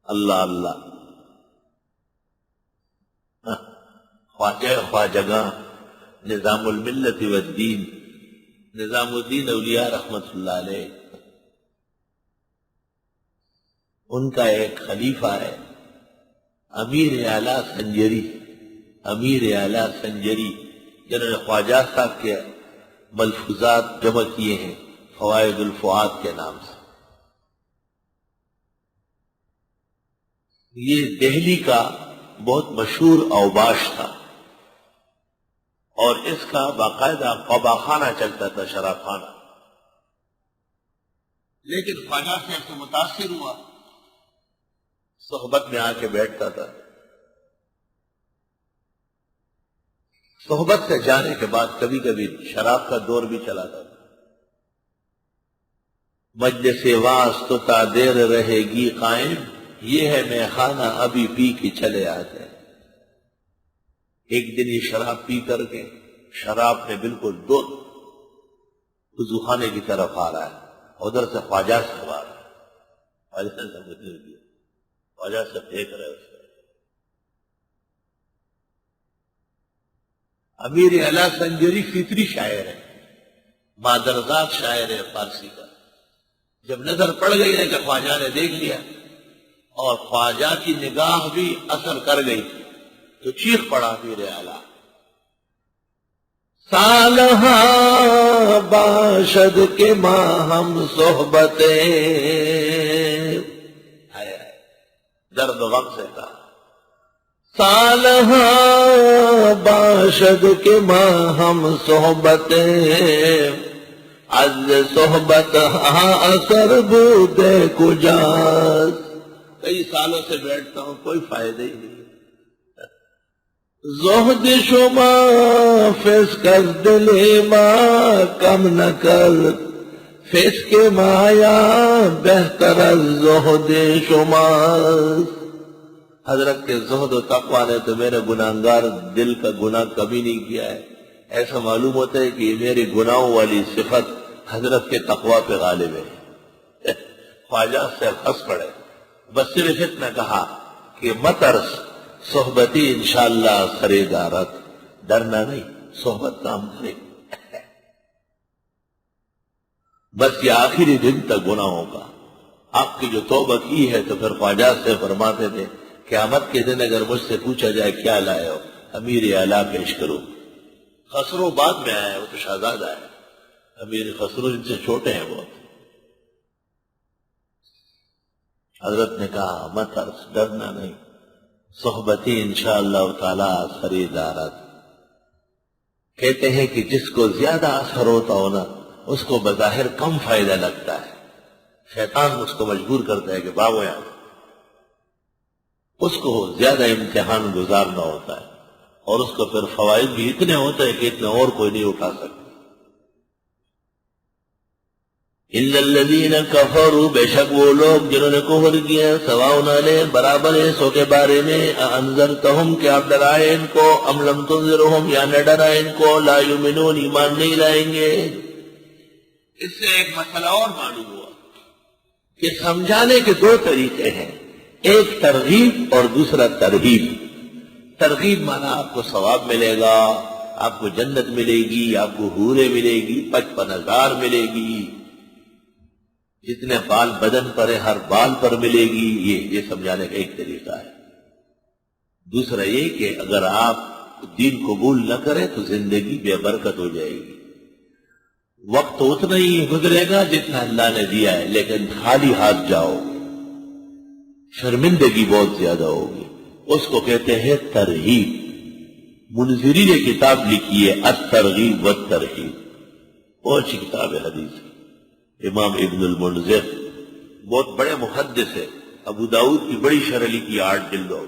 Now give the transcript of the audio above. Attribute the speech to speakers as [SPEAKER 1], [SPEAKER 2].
[SPEAKER 1] اللہ اللہ خواجہ خواجگاں نظام الملت والدین نظام الدین اولیاء رحمت اللہ علیہ، ان کا ایک خلیفہ ہے امیر اعلیٰ سنجری، امیر اعلیٰ سنجری، جنہوں نے خواجہ صاحب کے ملفوظات جمع کیے ہیں فوائد الفؤاد کے نام سے۔ یہ دہلی کا بہت مشہور اوباش تھا، اور اس کا باقاعدہ قبا خانہ چلتا تھا، شراب خانہ۔ لیکن خواجہ صاحب سے متاثر ہوا، صحبت میں آ کے بیٹھتا تھا۔ صحبت سے جانے کے بعد کبھی کبھی شراب کا دور بھی چلاتا تھا۔ مجلس واسطہ تا دیر رہے گی قائم، یہ ہے میں خانہ ابھی پی کے چلے آتے ہیں۔ ایک دن یہ شراب پی کر کے شراب میں بالکل دو وضو خانے کی طرف آ رہا ہے، ادھر سے خواجہ صاحب آ رہا ہے، خواجہ سے دیکھ رہے اس کو۔ امیر اعلیٰ سنجری فطری شاعر ہے، مادرزاد شاعر ہے فارسی کا۔ جب نظر پڑ گئی ہے کہ خواجہ نے دیکھ لیا اور خواجہ کی نگاہ بھی اثر کر گئی تو چیخ پڑا امیر اعلیٰ، سالہا باشد کے ماں ہم صحبتیں، درد و غم سے کہا، سالہا باشد کے ماں ہم صحبتیں، از صحبت ہاں اثر بودے کجاز، کئی سالوں سے بیٹھتا ہوں کوئی فائدہ ہی نہیں۔ زہد شما فیس کر دلی ماں کم نہ کر، فیس کے مایا بہتر از زہد شما، حضرت کے زہد و تقویٰ نے تو میرے گناہگار دل کا گناہ کبھی نہیں کیا ہے۔ ایسا معلوم ہوتا ہے کہ یہ میری گناہوں والی صفت حضرت کے تقویٰ پہ غالب ہے۔ خواجہ سے ہنس پڑے، بس صرف اتنا کہا کہ مترس صحبتی انشاءاللہ خریدارت، ڈرنا نہیں، صحبت کام کرے۔ بس یہ آخری دن تک گناہوں کا آپ کی جو توبہ کی ہے، تو پھر خواجہ سے فرماتے تھے قیامت کے دن اگر مجھ سے پوچھا جائے کیا لائے ہو، امیر اعلیٰ پیش کرو۔ خسرو بعد میں آیا ہے، وہ تو شہزادہ ہے، امیر خسرو ان سے چھوٹے ہیں بہت۔ حضرت نے کہا مت ارس، ڈرنا نہیں، صحبتی انشاءاللہ تعالی خریدارت۔ کہتے ہیں کہ جس کو زیادہ اثر ہوتا ہو نا، اس کو بظاہر کم فائدہ لگتا ہے، شیطان اس کو مجبور کرتا ہے کہ بھاگو یہاں، اس کو زیادہ امتحان گزارنا ہوتا ہے، اور اس کو پھر فوائد بھی اتنے ہوتے ہیں کہ اتنے اور کوئی نہیں اٹھا سکتا۔ اِلَّا الَّذِينَ كَفَرُوا، بے شک وہ لوگ جنہوں نے کفر کیا، سواء علیہم، برابر ہے سو کے بارے میں، اَأَنذَرْتَهُمْ کہ آپ ڈرائے ان کو، ام لم تنذرهم یا نہ ڈرائے ان کو، لا یؤمنون ایمان نہیں لائیں گے۔ اس سے ایک مسئلہ اور معلوم ہوا کہ سمجھانے کے دو طریقے ہیں، ایک ترغیب اور دوسرا ترہیب۔ ترغیب مانا آپ کو ثواب ملے گا، آپ کو جنت ملے گی، آپ کو حوریں ملے گی، 55,000 ملے گی، جتنے بال بدن پر ہے ہر بال پر ملے گی، یہ سمجھانے کا ایک طریقہ ہے۔ دوسرا یہ کہ اگر آپ دین قبول نہ کریں تو زندگی بے برکت ہو جائے گی، وقت تو اتنا ہی گزرے گا جتنا اللہ نے دیا ہے، لیکن خالی ہاتھ جاؤ، شرمندگی بہت زیادہ ہوگی۔ اس کو کہتے ہیں ترغیب۔ منذری نے کتاب لکھی ہے الترغیب والترہیب، بہت اچھی کتاب ہے حدیث، امام ابن المنذر، بہت بڑے محدث ہے، ابو داؤد کی بڑی شرح لکھی 8 جلدوں۔